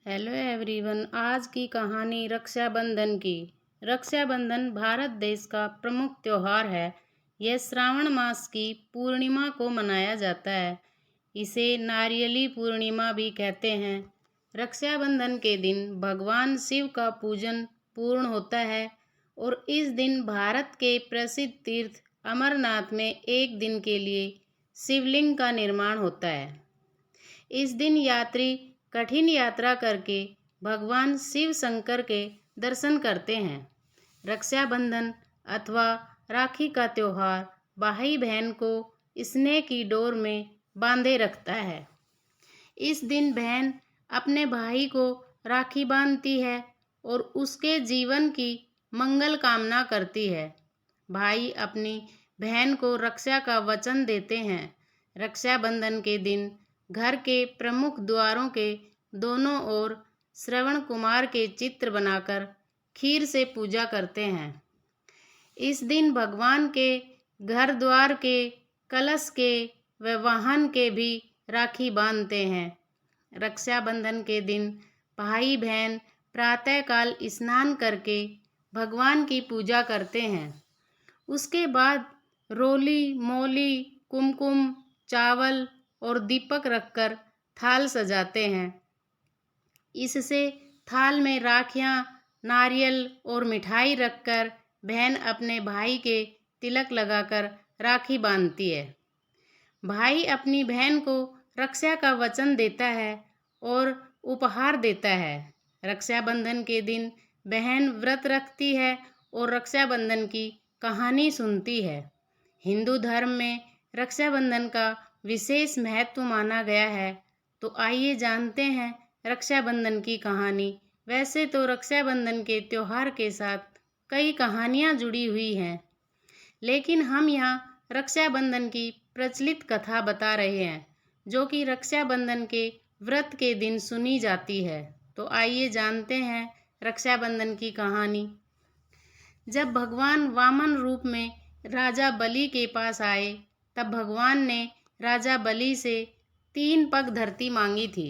Hello everyone. आज की कहानी रक्षाबंधन की। रक्षाबंधन भारत देश का प्रमुख त्योहार है। यह श्रावण मास की पूर्णिमा को मनाया जाता है। इसे नारियली पूर्णिमा भी कहते हैं। रक्षाबंधन के दिन भगवान शिव का पूजन पूर्ण होता है और इस दिन भारत के प्रसिद्ध तीर्थ अमरनाथ में एक दिन के लिए शिवलिंग का निर्माण होता है। इस दिन यात्री कठिन यात्रा करके भगवान शिव शंकर के दर्शन करते हैं। रक्षाबंधन अथवा राखी का त्योहार भाई बहन को स्नेह की डोर में बांधे रखता है। इस दिन बहन अपने भाई को राखी बांधती है और उसके जीवन की मंगल कामना करती है। भाई अपनी बहन को रक्षा का वचन देते हैं। रक्षाबंधन के दिन घर के प्रमुख द्वारों के दोनों ओर श्रवण कुमार के चित्र बनाकर खीर से पूजा करते हैं। इस दिन भगवान के घर द्वार के कलश के व वाहन के भी राखी बांधते हैं। रक्षाबंधन के दिन भाई बहन प्रातःकाल स्नान करके भगवान की पूजा करते हैं। उसके बाद रोली मोली कुमकुम चावल और दीपक रखकर थाल सजाते हैं। इससे थाल में राखियाँ नारियल और मिठाई रखकर बहन अपने भाई के तिलक लगाकर राखी बांधती है। भाई अपनी बहन को रक्षा का वचन देता है और उपहार देता है। रक्षाबंधन के दिन बहन व्रत रखती है और रक्षाबंधन की कहानी सुनती है। हिंदू धर्म में रक्षाबंधन का विशेष महत्व माना गया है। तो आइए जानते हैं रक्षाबंधन की कहानी। वैसे तो रक्षाबंधन के त्योहार के साथ कई कहानियाँ जुड़ी हुई हैं, लेकिन हम यहाँ रक्षाबंधन की प्रचलित कथा बता रहे हैं, जो कि रक्षाबंधन के व्रत के दिन सुनी जाती है। तो आइए जानते हैं रक्षाबंधन की कहानी। जब भगवान वामन रूप में राजा बलि के पास आए, तब भगवान ने राजा बलि से 3 पग धरती मांगी थी।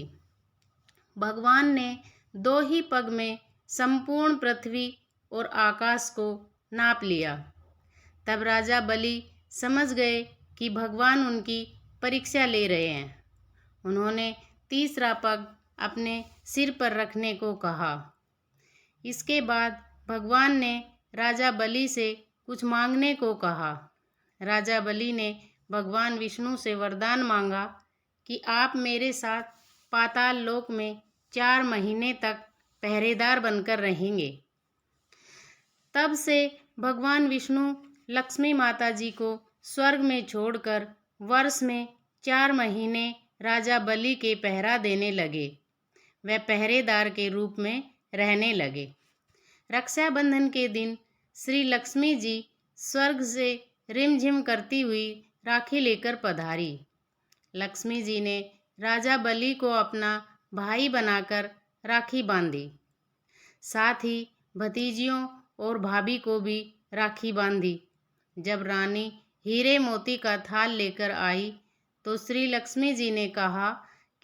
भगवान ने 2 ही पग में संपूर्ण पृथ्वी और आकाश को नाप लिया। तब राजा बलि समझ गए कि भगवान उनकी परीक्षा ले रहे हैं। उन्होंने तीसरा पग अपने सिर पर रखने को कहा। इसके बाद भगवान ने राजा बलि से कुछ मांगने को कहा। राजा बलि ने भगवान विष्णु से वरदान मांगा कि आप मेरे साथ पाताल लोक में 4 महीने तक पहरेदार बनकर रहेंगे। तब से भगवान विष्णु लक्ष्मी माता जी को स्वर्ग में छोड़कर वर्ष में 4 महीने राजा बलि के पहरा देने लगे। वह पहरेदार के रूप में रहने लगे। रक्षाबंधन के दिन श्री लक्ष्मी जी स्वर्ग से रिमझिम करती हुई राखी लेकर पधारी। लक्ष्मी जी ने राजा बलि को अपना भाई बनाकर राखी बांधी। साथ ही भतीजियों और भाभी को भी राखी बांधी। जब रानी हीरे मोती का थाल लेकर आई, तो श्री लक्ष्मी जी ने कहा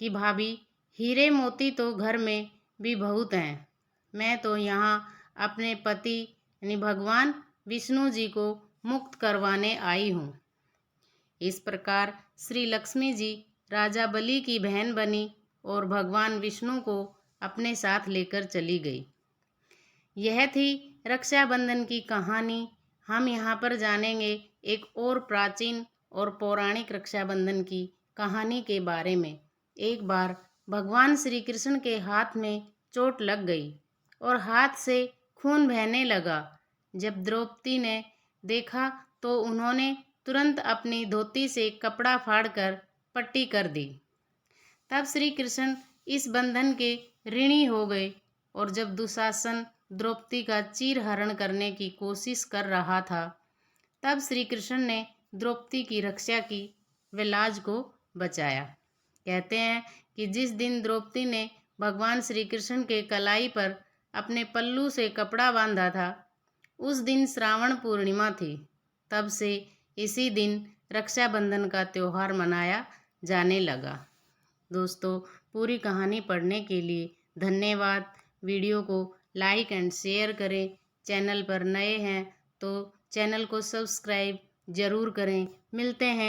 कि भाभी, हीरे मोती तो घर में भी बहुत हैं। मैं तो यहाँ अपने पति यानी भगवान विष्णु जी को मुक्त करवाने आई हूँ। इस प्रकार श्री लक्ष्मी जी राजा बलि की बहन बनी और भगवान विष्णु को अपने साथ लेकर चली गई। यह थी रक्षाबंधन की कहानी। हम यहाँ पर जानेंगे एक और प्राचीन और पौराणिक रक्षाबंधन की कहानी के बारे में। एक बार भगवान श्री कृष्ण के हाथ में चोट लग गई और हाथ से खून बहने लगा। जब द्रौपदी ने देखा तो उन्होंने तुरंत अपनी धोती से कपड़ा फाड़कर पट्टी कर दी। तब श्री कृष्ण इस बंधन के ऋणी हो गए और जब दुशासन द्रौपदी का चीरहरण करने की कोशिश कर रहा था, तब श्री कृष्ण ने द्रौपदी की रक्षा की व लाज को बचाया। कहते हैं कि जिस दिन द्रौपदी ने भगवान श्री कृष्ण के कलाई पर अपने पल्लू से कपड़ा बांधा था, उस दिन श्रावण पूर्णिमा थी। तब से इसी दिन रक्षाबंधन का त्यौहार मनाया जाने लगा। दोस्तों, पूरी कहानी पढ़ने के लिए धन्यवाद। वीडियो को लाइक एंड शेयर करें। चैनल पर नए हैं तो चैनल को सब्सक्राइब ज़रूर करें। मिलते हैं